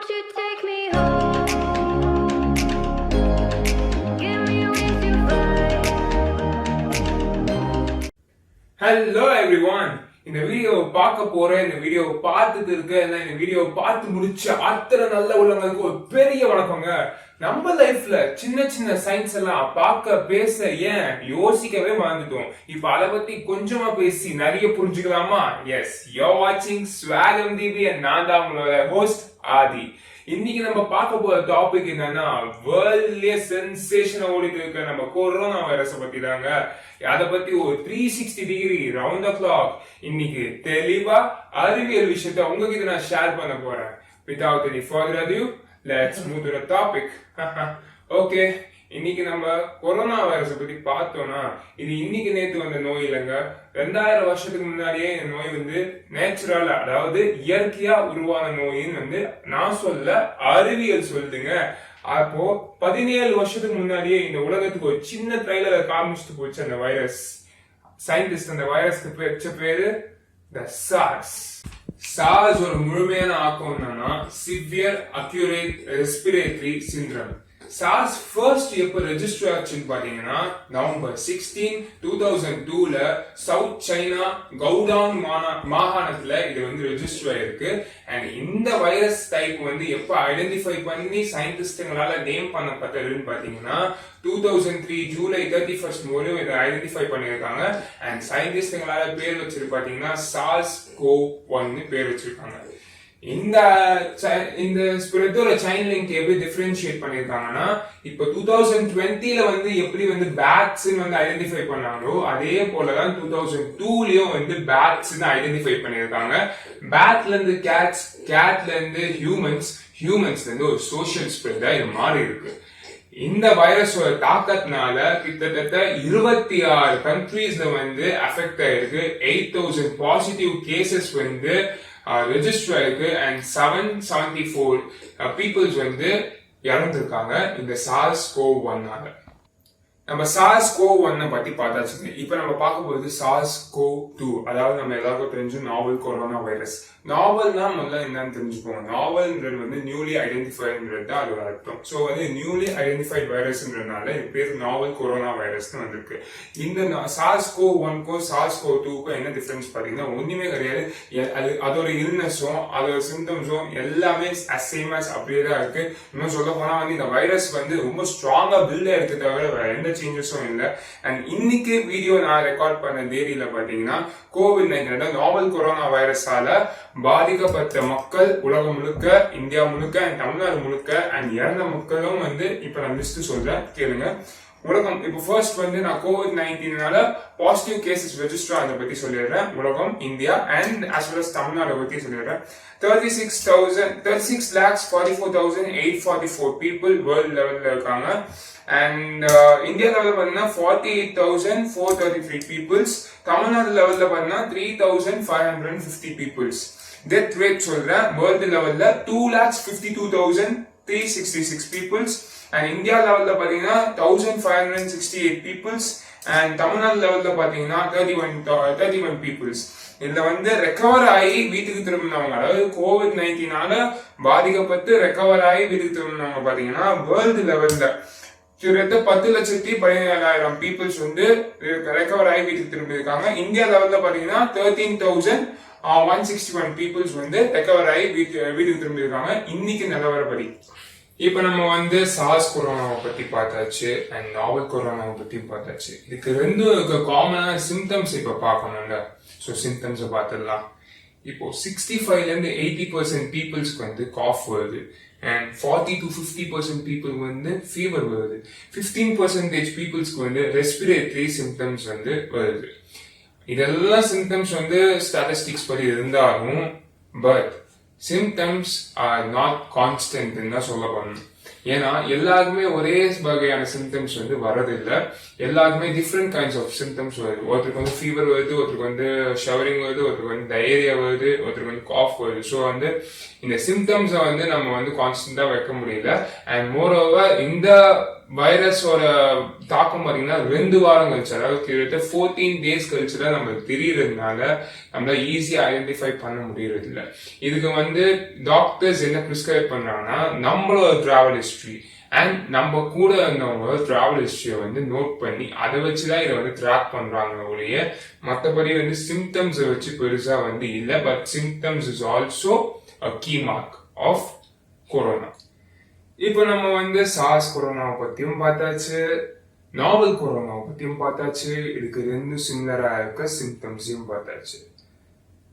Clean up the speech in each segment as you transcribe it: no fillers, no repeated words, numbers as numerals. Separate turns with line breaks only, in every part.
Won't you take me home? Give me with your fire.
Hello everyone, இந்த வீடியோவை பார்க்க போறேன். இந்த வீடியோவை பார்த்துட்டு இருக்க இந்த வீடியோவை பார்த்து முடிச்ச அத்தனை நல்ல உள்ளவங்களுக்கு ஒரு பெரிய வணக்கங்க. நம்ம லைஃப்ல சின்ன சின்ன சயின்ஸ் எல்லாம் பார்க்க பேச ஏன் யோசிக்கவே மறந்துட்டோம். இப்ப அதை பத்தி கொஞ்சமா பேசி நிறைய புரிஞ்சுக்கலாமா? எஸ், யூ வாட்சிங் ஸ்வாகம் டிவி and நான் தான் உங்களோட ஹோஸ்ட் ஆதி. இன்னைக்கு நம்ம பார்க்க போற டாபிக் என்னன்னா, வேர்ல்ட்லயே சென்சேஷன் ஓடிட்டு இருக்க நம்ம கொரோனா வைரஸ் பத்தி தாங்க. அதை பத்தி ஒரு 360 டிகிரி ரவுண்ட் த கிளாக் இன்னைக்கு தெளிவா அறிவியல் விஷயத்த உங்ககிட்ட நான் ஷேர் பண்ண போறேன். Without any further ado, let's move to the topic. Okay, இன்னைக்கு நம்ம கொரோனா வைரஸ் பத்தி பார்த்தோம்னா, இது இன்னைக்கு நேத்து வந்த நோய் இல்லைங்க. 2000 வருஷத்துக்கு முன்னாடியே இந்த நோய் வந்து நேச்சுரல், அதாவது இயற்கையா உருவான நோயின்னு வந்து நான் சொல்ல, அறிவியல் சொல்லுதுங்க. அப்போ 17 வருஷத்துக்கு முன்னாடியே இந்த உலகத்துக்கு ஒரு சின்ன ட்ரைலரை காமிச்சிட்டு போச்சு அந்த வைரஸ். சயின்டிஸ்ட் அந்த வைரஸ்க்கு வச்ச பேரு த சார்ஸ். சார்ஸ் ஒரு முழுமையான ஆக்கம் என்னன்னா severe accurate respiratory syndrome. SARS first எப்ப ரெஜிஸ்டர் ஆச்சுன்னு பாத்தீங்கன்னா நவம்பர் 16, 2002ல சவுத் சைனா கவுடாங் மாகாணத்துல இது வந்து ரெஜிஸ்டர் ஆயிருக்கு. அண்ட் இந்த வைரஸ் டைப் வந்து எப்ப ஐடென்டிஃபை பண்ணி சயின்டிஸ்டுங்களால நேம் பண்ணப்பட்டதுன்னு பாத்தீங்கன்னா 2003 ஜூலை 31 மூலம் இதை ஐடென்டிஃபை பண்ணியிருக்காங்க. அண்ட் சயின்டிஸ்டுங்களால பேர் வச்சிருக்கு பாத்தீங்கன்னா SARS-CoV-1 பேர் வச்சிருக்காங்க. இந்த ஸ்பிரிட்டோட செயின் லிங்க் எப்படி டிஃபரன்ஷியேட் பண்ணிருக்காங்கன்னா, இப்ப 2020ல வந்து எப்படி வந்து பேட்ஸ் வந்து ஐடென்டிஃபை பண்ணாங்களோ அதே போலதான் 2002லயும் வந்து பேட்ஸ் ஐடென்டிஃபை பண்ணிருக்காங்க. பேட்ல இருந்து கேட்ஸ், கேட்ல இருந்து ஹியூமன்ஸ்ல இருந்து ஒரு சோஷியல் ஸ்ப்ரெட் இது மாறி இருக்கு. இந்த வைரஸோட தாக்கத்தினால கிட்டத்தட்ட 26 கண்ட்ரீஸ்ல வந்து அஃபெக்ட் ஆயிருக்கு. 8000 பாசிட்டிவ் கேசஸ் வந்து ரெஜிஸ்டர் ஆயிருக்கு. அண்ட் 774 பீப்புள்ஸ் வந்து இறந்துருக்காங்க இந்த SARS-CoV-1. நம்ம SARS-CoV-1 பத்தி பார்த்தாச்சுங்க. இப்ப நம்ம பார்க்க போறது SARS-CoV-2, அதாவது நம்ம எல்லாருக்கும் தெரிஞ்ச நாவல் கொரோனா வைரஸ். நாவல்னா முதல்ல என்னன்னு தெரிஞ்சுக்கோங்க. நாவல்ன்றது வந்து நியூலி ஐடென்டிஃபைடுன்றது தான் அதோட அர்த்தம். ஸோ வந்து நியூலி ஐடென்டிஃபைட் வைரஸ்ன்றதுனால இது பேர் நாவல் கொரோனா வைரஸ்னு வந்திருக்கு. இந்த SARS-CoV-1க்கும் SARS-CoV-2க்கும் என்ன டிஃபரன்ஸ் பாத்தீங்கன்னா ஒண்ணுமே கிடையாது. அதோட இல்னஸும் அதோட சிம்டம்ஸும் எல்லாமே சேம் as அப்படியே தான் இருக்கு. இன்னும் சொல்ல போனா வந்து இந்த வைரஸ் வந்து ரொம்ப ஸ்ட்ராங்கா பில்ட் ஆயிருக்கு, தவிர வேற எந்த சேஞ்சஸும் இல்லை. அண்ட் இன்னைக்கு வீடியோ நான் ரெக்கார்ட் பண்ண தேதியில பாத்தீங்கன்னா COVID-19 நாவல் கொரோனா வைரஸால பாதிக்கப்பட்ட மக்கள் உலகம் முழுக்க, இந்தியா முழுக்க, தமிழ்நாடு முழுக்க அண்ட் இறந்த மக்களும் வந்து இப்ப நான் லிஸ்ட் சொல்றேன், கேளுங்க. உலகம் இப்ப ஃபர்ஸ்ட் வந்து நான் COVID-19னால பாசிட்டிவ் கேசஸ் ரெஜிஸ்டர் அதை பத்தி சொல்லிடுறேன். உலகம், India and as well as Tamil Nadu பத்தி சொல்லிடுறேன். 36,44,844 people வேர்ல்ட் லெவல்ல இருக்காங்க. அண்ட் இந்தியா லெவல்ல பாத்தீங்கன்னா 48,433 பீப்புள்ஸ். தமிழ்நாடு லெவல்ல பாத்தீங்கன்னா 3,550 பீப்புள்ஸ். டெத் ரேட் சொல்றேன். வேர்ல்டு லெவல்ல 2,52,366 பீப்புள்ஸ். அண்ட் இந்தியா லெவல்ல பாத்தீங்கன்னா 1,568 பீப்புள்ஸ். அண்ட் தமிழ்நாடு லெவல்ல பாத்தீங்கன்னா 31 பீப்புள்ஸ். இதுல வந்து ரெக்கவர் ஆகி வீட்டுக்கு திரும்பினவங்க, அதாவது COVID-19னால பாதிக்கப்பட்டு ரெக்கவர் ஆகி வீட்டுக்கு திரும்பினவங்க பாத்தீங்கன்னா வேர்ல்டு லெவல்ல கிட்டத்தட்ட 10,17,000 பீப்புள்ஸ் வந்து ரெக்கவர் ஆகி வீட்டுக்கு திரும்பி இருக்காங்க. இந்தியா லெவல்ல பாத்தீங்கன்னா 13,161 பீப்புள்ஸ் வந்து ரெக்கவர் ஆகி வீட்டுக்கு திரும்பி இருக்காங்க இன்னைக்கு நிலவரப்படி. இப்ப நம்ம வந்து SARS கொரோனாவை பத்தி பார்த்தாச்சு அண்ட் நாவல் கொரோனாவை பத்தி பார்த்தாச்சு. இதுக்கு ரெண்டு காமனான சிம்டம்ஸ் இப்ப பார்க்கணும்ல. ஸோ சிம்டம்ஸை பார்த்துடலாம். இப்போ 65ல இருந்து 80% பீப்புள்ஸ்க்கு வந்து காஃப் வருது. அண்ட் 40 to 50% பீப்புள் வந்து ஃபீவர் வருது. 15% பீப்புள்ஸ்க்கு வந்து ரெஸ்பிரேட்டரி சிம்டம்ஸ் வந்து வருது. இதெல்லாம் சிம்டம்ஸ் வந்து ஸ்டாட்டிஸ்டிக்ஸ் படி இருந்தாலும் but symptoms are not constant தான் சொல்ல போறோம். ஏன்னா எல்லாருக்குமே ஒரே வகையான சிம்டம்ஸ் வந்து வரதில்லை. எல்லாருக்குமே டிஃப்ரெண்ட் கைண்ட்ஸ் ஆஃப் சிம்டம்ஸ் வருது. ஒருத்தருக்கு வந்து ஃபீவர் வருது, ஒருத்தருக்கு வந்து ஷவரிங் வருது, ஒருத்தருக்கு வந்து டயரியா வருது, ஒருத்தருக்கு வந்து காஃப் வருது. ஸோ வந்து இந்த சிம்டம்ஸை வந்து நம்ம வந்து கான்ஸ்டன்டா வைக்க முடியல. அண்ட் மோர் ஓவர் இந்த வைரஸோட தாக்கம் பார்த்தீங்கன்னா 2 வாரம் கழிச்சு, அதாவது கிட்டத்தட்ட 14 days கழிச்சு தான் நம்மளுக்கு தெரியறதுனால நம்மளால ஈஸியா ஐடென்டிஃபை பண்ண முடியறது இல்லை. இதுக்கு வந்து டாக்டர்ஸ் என்ன பிரிஸ்கிரைப் பண்றாங்கன்னா நம்மளோட டிராவல் ஹிஸ்டரி அண்ட் நம்ம கூட இருந்தவங்க டிராவல் ஹிஸ்டரியை வந்து நோட் பண்ணி அதை வச்சுதான் இதை வந்து ட்ராக் பண்றாங்க ஒழிய மற்றபடி வந்து சிம்டம்ஸை வச்சு பெருசா வந்து இல்லை. But symptoms is also a key mark of corona. இப்போ நம்ம வந்து சார்ஸ் கொரோனாவை பத்தியும் பார்த்தாச்சு, நாவல் கொரோனாவை பத்தியும் பார்த்தாச்சு, இதுக்கு 2 சிமிலரா இருக்க சிம்டம்ஸையும் பார்த்தாச்சு.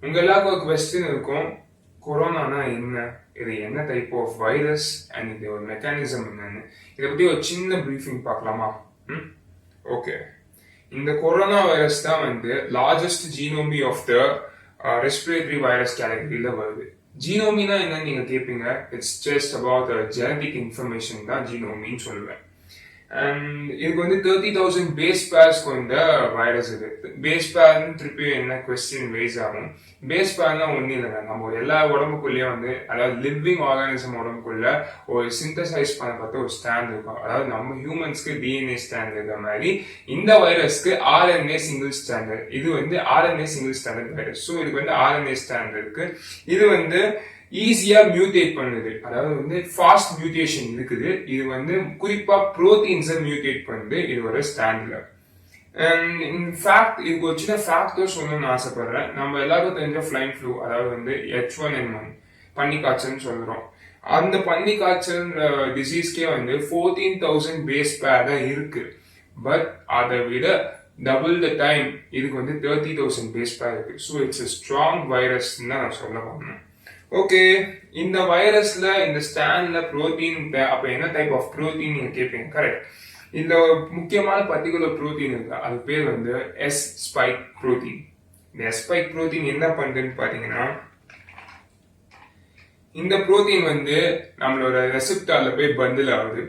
உங்க எல்லாருக்கும் ஒரு கொஸ்டின் இருக்கும், கொரோனானா என்ன, இது என்ன டைப் ஆஃப் வைரஸ் அண்ட் இது ஒரு மெக்கானிசம் என்னன்னு. இதை பத்தி ஒரு சின்ன பிரீஃபிங் பார்க்கலாமா? ஓகே, இந்த கொரோனா வைரஸ் தான் வந்து largest genome of the respiratory virus கேட்டகரியில வருது. ஜீனோமினா என்னன்னு நீங்க கேட்பீங்க. It's just about genetic information தான் ஜீனோமின்னு சொல்லுவேன். அண்ட் இதுக்கு வந்து 30,000 பேஸ் பேர்ஸ் கொண்ட வைரஸ் இது. பேஸ் பேர்னு திருப்பி என்ன கொஸ்டின் வைஸ் ஆகும். பேஸ் பேர்னா ஒன்றும் இல்லைங்க, நம்ம எல்லா உடம்புக்குள்ளேயும் வந்து அதாவது லிவிங் ஆர்கானிசம் உடம்புக்குள்ள ஒரு சிந்தசைஸ் பண்ணப்பட்ட ஒரு ஸ்டாண்ட் இருக்கும். அதாவது நம்ம ஹியூமன்ஸ்க்கு டிஎன்ஏ ஸ்டாண்ட் இருக்கிற மாதிரி இந்த வைரஸ்க்கு ஆர்என்ஏ சிங்கிள் ஸ்டாண்டர்ட். இது வந்து RNA single standard virus. So இதுக்கு வந்து ஆர்என்ஏ ஸ்டாண்ட் இருக்கு. இது வந்து ஈஸியா மியூட்டேட் பண்ணுது, அதாவது வந்து ஃபாஸ்ட் மியூட்டேஷன் இருக்குது. இது வந்து குறிப்பா புரோட்டீன்ஸை மியூட்டேட் பண்ணுது இது ஒரு ஸ்டாண்ட்ல. இன்ஃபேக்ட் இதுக்கு ஒரு சின்ன ஃபேக்டர் சொல்லணும்னு ஆசைப்படுறேன். நம்ம எல்லாருக்கும் தெரிஞ்ச ஃபிளைன் ஃப்ளூ, அதாவது வந்து H1N1 பன்னி காய்ச்சல்னு சொல்றோம். அந்த பன்னி காய்ச்சல் டிசீஸ்க்கே வந்து 14,000 பேஸ் பேர் தான் இருக்கு. பட் அதை விட டபுள் த டைம் இதுக்கு வந்து 30,000 பேஸ் பேர் இருக்கு. So it's a strong virus தான் நான் சொல்ல போனேன். ஓகே, இந்த வைரஸ்ல இந்த ஸ்டாண்ட்ல புரோட்டீன், அப்ப என்ன டைப் ஆஃப் புரோட்டீன் நீங்க கேட்பீங்க. கரெக்ட், இந்த முக்கியமான பர்டிகுலர் புரோட்டீன் இருக்கு, அது பேர் வந்து எஸ் ஸ்பைக் புரோட்டீன். இந்த எஸ் ஸ்பைக் புரோட்டீன் என்ன பண்ணுதுன்னு பாத்தீங்கன்னா, இந்த புரோட்டீன் வந்து நம்மளோட ரெசிப்டார்ல போய் பண்டில் ஆகுது.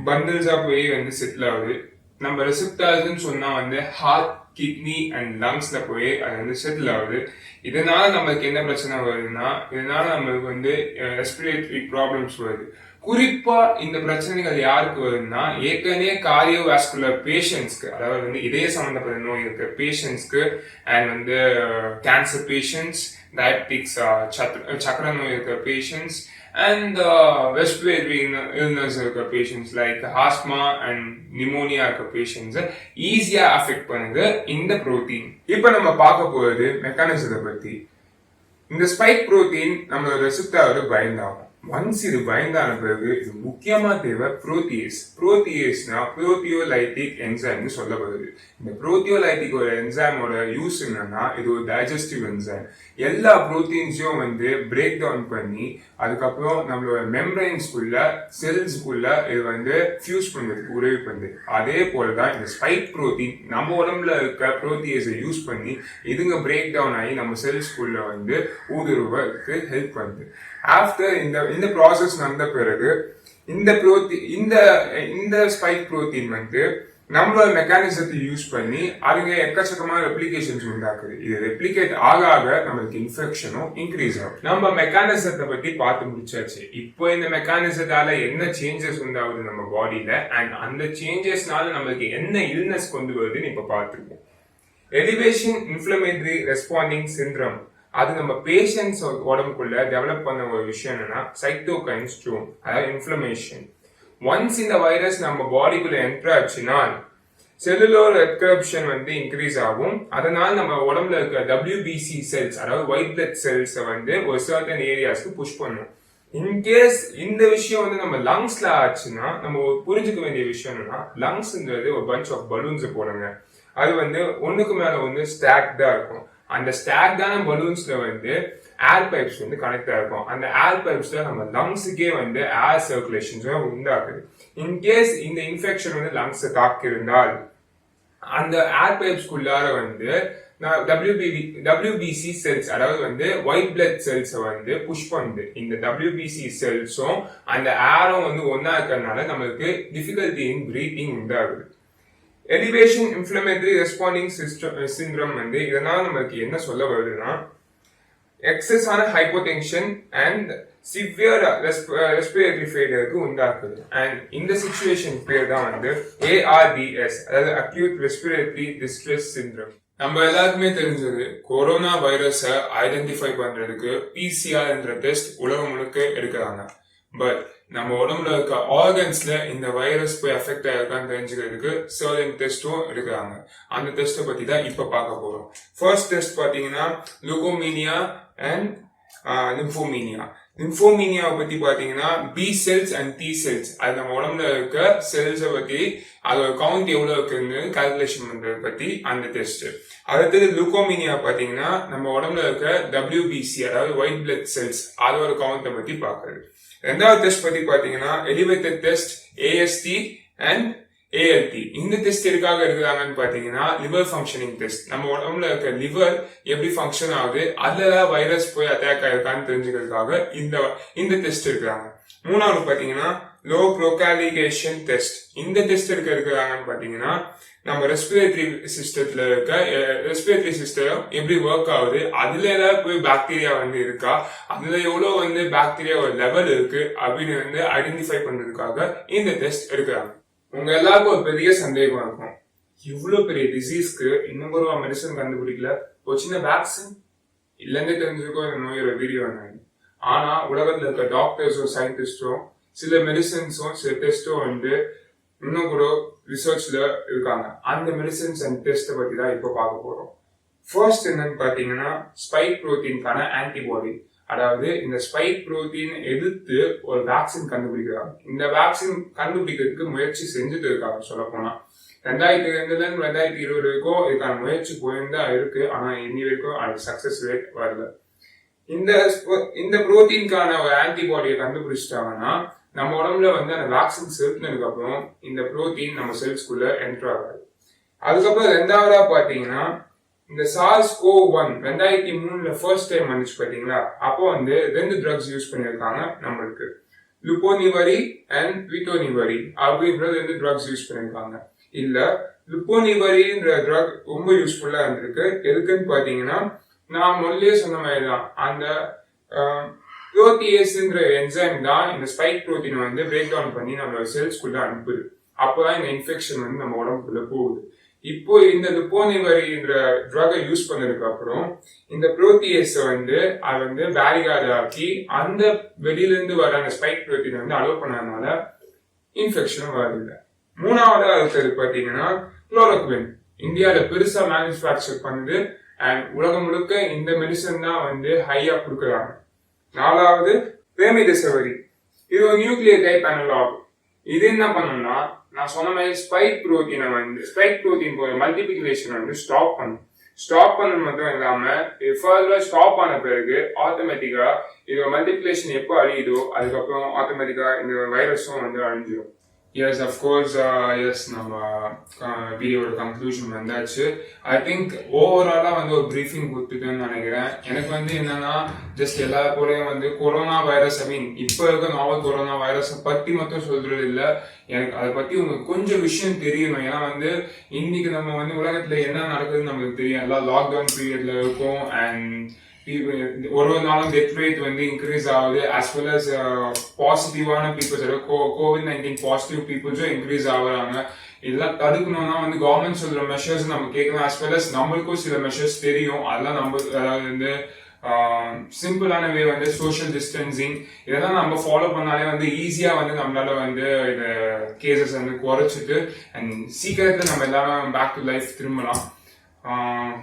பண்டில்ஸா போய் வந்து செட்டில் ஆகுது. நம்ம ரெசிப்டார்ஸ்ன்னு சொன்னா வந்து ஹார்ட், கிட்னி அண்ட் லங்ஸ்ல போய் அது வந்து செட்டில் ஆகுது. இதனால நம்மளுக்கு என்ன பிரச்சனை வருதுன்னா, இதனால நம்மளுக்கு வந்து ரெஸ்பிரேட்டரி ப்ராப்ளம்ஸ் வருது. குறிப்பா இந்த பிரச்சனைகள் யாருக்கு வருதுன்னா, ஏற்கனவே கார்டியோவாஸ்குலர் பேஷண்ட்ஸ்க்கு, அதாவது வந்து இதய சம்பந்தப்பட்ட நோய் இருக்க பேஷண்ட்ஸ்க்கு அண்ட் வந்து கேன்சர் பேஷண்ட்ஸ், டயபெட்டிக்ஸ், சக்கர நோய் இருக்கிற பேஷண்ட்ஸ் and respiratory illness இருக்க patients like asthma and pneumonia இருக்க patients ஈஸியா அஃபெக்ட் பண்ணுது இந்த புரோட்டீன். இப்ப நம்ம பார்க்க போறது மெக்கானிசத்தை பத்தி. இந்த ஸ்பைக் புரோட்டீன் நம்ம ரெசிப்டாரோட பைண்ட் ஆகும். ஒன்ஸ் இது பைண்ட் ஆன பிறகு இது முக்கியமா தேவை புரோட்டியேஸ். புரோட்டியேஸ்னா புரோட்டியோலைட்டிக் என்சைம்னு சொல்லப்படுது. இந்த புரோட்டியோலைட்டிக் ஒரு என்சைமோட யூஸ் என்னன்னா, இது ஒரு டைஜஸ்டிவ் என்சைம். எல்லா புரோட்டீன்ஸையும் வந்து பிரேக் டவுன் பண்ணி அதுக்கப்புறம் நம்மளோட மெம்பரைன்ஸ்குள்ள செல்ஸ்குள்ள இது வந்து ஃபியூஸ் பண்றதுக்கு உதவி பண்ணுது. அதே போலதான் இந்த ஸ்பைக் புரோட்டீன் நம்ம உடம்புல இருக்க புரோட்டியேஸை யூஸ் பண்ணி இதுங்க பிரேக் டவுன் ஆகி நம்ம செல்ஸ்குள்ள வந்து ஊடுருவதற்கு ஹெல்ப் பண்ணுது. ஆஃப்டர் இந்த ப்ராசஸ் நடந்த பிறகு இந்த ஸ்பைக் புரோட்டீன் வந்து நம்மளோட மெக்கானிசத்தை யூஸ் பண்ணி அதுங்க எக்கச்சக்கமான ரெப்ளிகேஷன்ஸ் உண்டாக்குது. இது ரெப்ளிகேட் ஆக நம்மளுக்கு இன்ஃபெக்ஷனும் இன்க்ரீஸ் ஆகும். நம்ம மெக்கானிசத்தை பத்தி பார்த்து முடிச்சாச்சு. இப்போ இந்த மெக்கானிசத்தால என்ன சேஞ்சஸ் உண்டாகுது நம்ம பாடியில அண்ட் அந்த சேஞ்சஸ்னால நம்மளுக்கு என்ன இல்னஸ் கொண்டு வருதுன்னு இப்ப பார்த்துருக்கோம். எலிவேஷன் இன்ஃப்ளமேட்டரி ரெஸ்பாண்டிங் சிண்ட்ரம், அது நம்ம பேஷண்ட்ஸ் உடம்புக்குள்ள டெவலப் பண்ண ஒரு விஷயம் என்னன்னா சைட்டோகைன் ஸ்டோர்ம், அதாவது இன்ஃப்ளமேஷன். ஒன்ஸ் இந்த வைரஸ் நம்ம பாடிக்குள்ள என்டர் ஆச்சுன்னா செல்லுலர் ரெட் கரப்ஷன் வந்து இன்க்ரீஸ் ஆகும். அதனால நம்ம உடம்புல இருக்க WBC செல்ஸ், அதாவது ஒயிட் பிளட் செல்ஸ் வந்து ஒரு சர்டன் ஏரியாஸ்க்கு புஷ் பண்ணும். இன்கேஸ் இந்த விஷயம் வந்து நம்ம லங்ஸ்ல ஆச்சுன்னா நம்ம புரிஞ்சுக்க வேண்டிய விஷயம் என்னன்னா, லங்ஸ்ன்றது ஒரு பஞ்ச் ஆஃப் பலூன்ஸ் போடுங்க. அது வந்து ஒண்ணுக்கு மேல வந்து ஸ்டாக்டா இருக்கும். அந்த ஸ்டாக்டான பலூன்ஸ்ல வந்து ஏர் பைப்ஸ் வந்து கனெக்ட் ஆயிருக்கும். அந்த ஏர் பைப்ஸ்ல நம்ம லங்ஸுக்கே வந்து ஏர் சர்க்குலேஷன்ஸ் உண்டாக்குது. இன்கேஸ் இந்த இன்ஃபெக்ஷன் வந்து லங்ஸ் தாக்கி இருந்தால் அந்த ஏர் பைப்ஸ்குள்ளார வந்து WBC செல்ஸ், அதாவது வந்து ஒயிட் பிளட் செல்ஸ் வந்து புஷ் பண்ணுது. இந்த WBC செல்ஸும் அந்த ஏரும் வந்து ஒன்னா இருக்கிறதுனால நம்மளுக்கு டிஃபிகல்டி இன் பிரீத்திங் உண்டாகுது. எலிவேஷன் இன்ஃப்ளமேட்டரி ரெஸ்பாண்டிங் சிண்ட்ரம் வந்து இதனால நமக்கு என்ன சொல்ல வருதுன்னா, எக்ஸஸான ஹைப்போடென்ஷன் அண்ட் சிவியர் ரெஸ்பிரேட்டரி ஃபெயிலியருக்கு உண்டாக்குது. அண்ட் இந்த சிச்சுவேஷன் பேர் தான் வந்து ARDS, அதாவது அக்யூட் ரெஸ்பிரேட்டரி டிஸ்ட்ரெஸ் சிண்ட்ரோம். நம்ம எல்லாருக்குமே தெரிஞ்சது கொரோனா வைரஸை ஐடென்டிஃபை பண்றதுக்கு PCR என்ற டெஸ்ட் உலகம் முழுக்க எடுக்கிறாங்க. பட் நம்ம உடம்புல இருக்க ஆர்கன்ஸ்ல இந்த வைரஸ் போய் அஃபெக்ட் ஆயிருக்கான்னு தெரிஞ்சுக்கிறதுக்கு சர்டன் டெஸ்டும் எடுக்கிறாங்க. அந்த டெஸ்ட்டை பத்தி தான் இப்ப பார்க்க போறோம். ஃபர்ஸ்ட் டெஸ்ட் பாத்தீங்கன்னா லுகோமீனியா அண்ட் லிம்போமீனியா. லிம்போமீனியாவை பத்தி பாத்தீங்கன்னா B cells and T cells, அது நம்ம உடம்புல இருக்க செல்ஸை பத்தி அதோட கவுண்ட் எவ்வளவு இருக்குன்னு கால்குலேஷன் பண்றதை பத்தி அந்த டெஸ்ட். அடுத்தது லுகோமீனியா பாத்தீங்கன்னா நம்ம உடம்புல இருக்க WBC, அதாவது ஒயிட் பிளட் செல்ஸ், அதோட கவுண்டை பத்தி பாக்குறது. ரெண்டாவது டெஸ்ட் பத்தி பாத்தீங்கன்னா elevated test AST and ALT. இந்த டெஸ்ட் எதுக்காக எடுக்கிறாங்கன்னு பாத்தீங்கன்னா லிவர் ஃபங்க்ஷனிங் டெஸ்ட். நம்ம உடம்புல இருக்க லிவர் எப்படி ஃபங்க்ஷன் ஆகுது, அதுல வைரஸ் போய் அட்டாக் ஆயிருக்கான்னு தெரிஞ்சுக்கிறதுக்காக இந்த டெஸ்ட் எடுக்கிறாங்க. மூணாவது பாத்தீங்கன்னா லோ ப்ரோகாலிகேஷன் டெஸ்ட். இந்த டெஸ்ட் எடுக்கிறாங்கன்னு பாத்தீங்கன்னா நம்ம ரெஸ்பிரேட்டரி சிஸ்டத்துல இருக்க ரெஸ்பிரேட்டரி சிஸ்டம் எப்படி ஒர்க் ஆகுது, அதுல ஏதாவது போய் பாக்டீரியா வந்து இருக்கா, அதுல எவ்வளவு வந்து பாக்டீரியா லெவல் இருக்கு அப்படின்னு வந்து ஐடென்டிஃபை பண்றதுக்காக இந்த டெஸ்ட் எடுக்கிறாங்க. உங்க எல்லாருக்கும் ஒரு பெரிய சந்தேகம் இருக்கும், இவ்வளவு பெரிய டிசீஸ்க்கு இன்னும் ஒரு மெடிசன் கண்டுபிடிக்கல, ஒரு சின்ன வேக்சின் இல்லைன்னு தெரிஞ்சிருக்கோம் இந்த நோயோட வீடியோ. ஆனா உலகத்துல இருக்க டாக்டர்ஸும் சயின்டிஸ்டும் சில மெடிசன்ஸும் சில டெஸ்டும் வந்து இன்னும் கூட ரிசர்ச்ல இருக்காங்க. அந்த மெடிசன்ஸ் அண்ட் டெஸ்ட்டை பத்தி தான் இப்போ பார்க்க போறோம். ஃபர்ஸ்ட் என்னன்னு பாத்தீங்கன்னா ஸ்பைக் புரோட்டீனுக்கான ஆன்டிபாடி. அதாவது இந்த ஸ்பைக் புரோட்டீன் எதிர்த்து ஒரு வேக்சின் கண்டுபிடிக்கிறாங்க. இந்த வேக்சின் கண்டுபிடிக்கிறதுக்கு முயற்சி செஞ்சுட்டு இருக்காங்க. சொல்ல போனா 2002 இருந்து 2020 வரைக்கும் இதுக்கான முயற்சி போயிருந்தா இருக்கு. ஆனா இன்னி வரைக்கும் அது சக்சஸ் ரேட் வரல. இந்த புரோட்டீனுக்கான ஒரு ஆன்டிபாடியை கண்டுபிடிச்சிட்டாங்கன்னா நம்ம உடம்புல வந்து அந்த வேக்சின் செலுத்தினதுக்கு அப்புறம் இந்த புரோட்டீன் நம்ம செல்ஸ்குள்ள என்டர் ஆகாது. அதுக்கப்புறம் ரெண்டாவதா பாத்தீங்கன்னா இந்த SARS-CoV-1 2003 ஃபர்ஸ்ட் டைம் வந்துச்சு பாத்தீங்களா, அப்போ வந்து 2 ட்ரக்ஸ் யூஸ் பண்ணியிருக்காங்க நம்மளுக்கு, லுபோனிவரி அண்ட் ரிட்டோனிவரி அப்படின்ற 2 ட்ரக்ஸ் யூஸ் பண்ணியிருக்காங்க. இல்ல லுபோனிவரின்ற ட்ரக் ரொம்ப யூஸ்ஃபுல்லா இருந்திருக்கு. எதுக்குன்னு பாத்தீங்கன்னா நான் முதல்லயே சொன்ன மாதிரி தான், அந்த புரோட்டியேஸ்ன்ற என்சைம் தான் இந்த ஸ்பைக் புரோட்டீனை வந்து பிரேக் டவுன் பண்ணி நம்மளோட செல்ஸ்குள்ள அனுப்புது. அப்பதான் இந்த இன்ஃபெக்ஷன் வந்து நம்ம உடம்புக்குள்ள போகுது. இப்போ இந்த லுபோனிவரின்ற ட்ரகை யூஸ் பண்ணதுக்கு அப்புறம் இந்த புரோட்டியேஸ் வந்து அது வந்து பேரிகார்டு ஆக்கி அந்த வெளியில இருந்து வர அந்த ஸ்பைக் புரோட்டீனை வந்து அலோவ் பண்ணதுனால இன்ஃபெக்ஷனும் வருது. மூணாவது அடுத்தது பாத்தீங்கன்னா குளோரோக்வின். இந்தியாவில பெருசா மேனுஃபேக்சர் பண்ணுது அண்ட் உலகம் முழுக்க இந்த மெடிசன் தான் வந்து ஹையா கொடுக்குறாங்க. நாலாவது ரெம்டெசிவிர். இது ஒரு நியூக்ளியர் டைப் அனலாக். இது என்ன பண்ணணும்னா நான் சொன்ன மாதிரி ஸ்பைக் புரோட்டீன் போற மல்டிபிகேஷன் வந்து ஸ்டாப் பண்ணணும் மட்டும் இல்லாம ஃபர்தர் ஸ்டாப் ஆன பிறகு ஆட்டோமேட்டிக்கா இது மல்டிபிகேஷன் எப்போ அழியுதோ அதுக்கப்புறம் ஆட்டோமேட்டிக்கா இந்த வைரஸும் வந்து அழிஞ்சிடும். எஸ் அஃப்கோர்ஸ் எஸ் நம்ம வீடியோட கன்க்ளூஷன் வந்தாச்சு. ஐ திங்க் ஓவராலா வந்து ஒரு ப்ரீஃபிங் கொடுத்துட்டேன்னு நினைக்கிறேன். எனக்கு வந்து என்னன்னா ஜஸ்ட் எல்லா போலையும் வந்து கொரோனா வைரஸ் இப்போ இருக்க நாவல் கொரோனா வைரஸை பத்தி மட்டும் சொல்றது இல்லை, எனக்கு அதை பத்தி உங்களுக்கு கொஞ்சம் விஷயம் தெரியணும். ஏன்னா வந்து இன்னைக்கு நம்ம வந்து உலகத்துல என்ன நடக்குதுன்னு நமக்கு தெரியும். எல்லாம் லாக்டவுன் பீரியட்ல இருக்கும் அண்ட் ஒரு நாளும் டெத் ரேட் வந்து இன்க்ரீஸ் ஆகுது. அஸ் வெல் அஸ் பாசிட்டிவான பீப்புள்ஸ், COVID-19 பாசிட்டிவ் பீப்புள்ஸும் இன்க்ரீஸ் ஆகுறாங்க. இதெல்லாம் தடுக்கணும்னா வந்து கவர்மெண்ட் சொல்ற மெஷர்ஸ் நம்ம கேட்கலாம். அஸ் வெல் அஸ் நம்மளுக்கும் சில மெஷர்ஸ் தெரியும். அதெல்லாம் நம்ம அதாவது வந்து சிம்பிளான வே வந்து சோஷியல் டிஸ்டன்சிங் இதெல்லாம் நம்ம ஃபாலோ பண்ணாலே வந்து ஈஸியா வந்து நம்மளால வந்து இந்த கேசஸ் வந்து குறைச்சிட்டு அண்ட் சீக்கிரத்துல நம்ம எல்லாரும் பேக் டு லைஃப் திரும்பலாம்.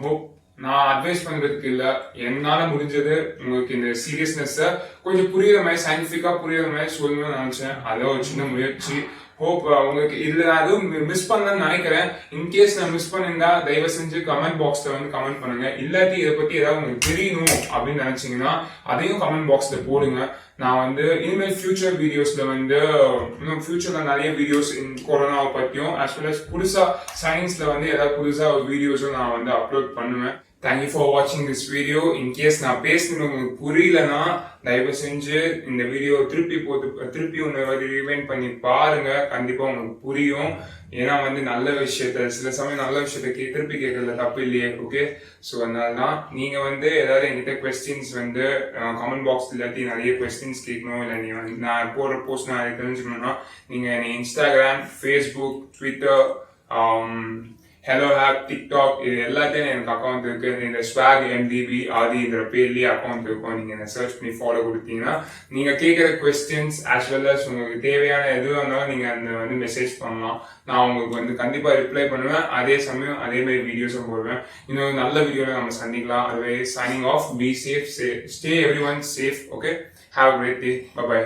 ஹோப் நான் அட்வைஸ் பண்றதுக்கு இல்ல, என்னால முடிஞ்சது உங்களுக்கு இந்த சீரியஸ்னஸ் கொஞ்சம் புரியுற மாதிரி சயின்டிபிக்கா புரியுற மாதிரி சொல்லணும்னு நினைச்சேன். அதான் ஒரு சின்ன முயற்சி. ஹோப் உங்களுக்கு இதுல நான் எதுவும் மிஸ் பண்ணலன்னு நினைக்கிறேன். இன்கேஸ் நான் மிஸ் பண்ணிருந்தா தயவு செஞ்சு கமெண்ட் பாக்ஸ்ல வந்து கமெண்ட் பண்ணுங்க. இல்லாட்டி இதை பத்தி ஏதாவது உங்களுக்கு தெரியணும் அப்படின்னு நினைச்சீங்கன்னா அதையும் கமெண்ட் பாக்ஸ்ல போடுங்க. நான் வந்து இனிமேல் ஃபியூச்சர் வீடியோஸ்ல வந்து இன்னும் ஃபியூச்சர்ல நிறைய வீடியோஸ் கொரோனாவை பத்தியும் அஸ் வெல் அஸ் புதுசா சயின்ஸ்ல வந்து ஏதாவது புதுசா வீடியோஸும் நான் வந்து அப்லோட் பண்ணுவேன். தேங்க்யூ ஃபார் வாட்சிங் திஸ் வீடியோ. இன்கேஸ் நான் பேசுனது உங்களுக்கு புரியலன்னா தயவு செஞ்சு இந்த வீடியோ திருப்பி ஒன்று ரிவைண்ட் பண்ணி பாருங்க. கண்டிப்பா உங்களுக்கு புரியும். ஏன்னா நல்ல விஷயத்த சில சமயம் நல்ல விஷயத்த திருப்பி கேட்கறதுல தப்பு இல்லையே. ஓகே, ஸோ அதனால தான் நீங்க ஏதாவது என்கிட்ட கொஸ்டின்ஸ் கமெண்ட் பாக்ஸ் இல்லாட்டி நிறைய கொஸ்டின்ஸ் கேட்கணும், இல்லை நீ நான் போடுற போஸ்ட் நான் தெரிஞ்சுக்கணும்னா நீங்க என்னை Instagram, Facebook, Twitter, Hello app, TikTok இது எல்லாத்தையும் எனக்கு அக்கௌண்ட் இருக்கு. இந்த ஸ்வாக் எம்டிபி ஆதின்ற பேர்லயே அக்கௌண்ட் இருக்கும். நீங்க என்ன சர்ச் பண்ணி ஃபாலோ கொடுத்தீங்கன்னா நீங்க கேட்குற கொஸ்டின்ஸ் ஆஸ் வெல் அஸ் உங்களுக்கு தேவையான எதுவாக இருந்தாலும் நீங்க அந்த மெசேஜ் பண்ணலாம். நான் உங்களுக்கு கண்டிப்பா ரிப்ளை பண்ணுவேன். அதே சமயம் அதே மாதிரி வீடியோஸும் போடுவேன். இன்னொரு நல்ல வீடியோல நம்ம சந்திக்கலாம். அதுவே signing off. Be safe, stay everyone safe. Okay, have a great day. By.